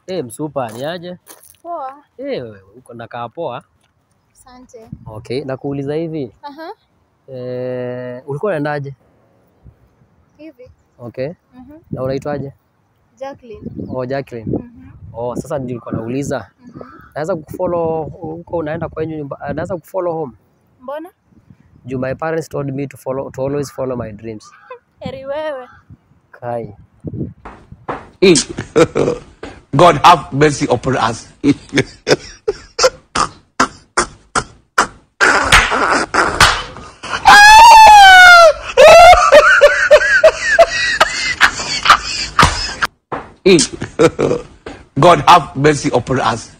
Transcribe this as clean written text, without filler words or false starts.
Msupa ni aje? Poa. Uko nakaa poa? Asante. Okay, nakuuliza hivi. Ulikuwa unaendaje? Hivi. Okay. Na unaitwaje? Jacqueline. Jacqueline. Sasa nilikuwa nauliza. Naweza kufollow huko unaenda kwenye nyumba? Naweza kufollow home? Mbona? My parents told me to always follow my dreams. Heri wewe. Kai. God have mercy upon us. God have mercy upon us.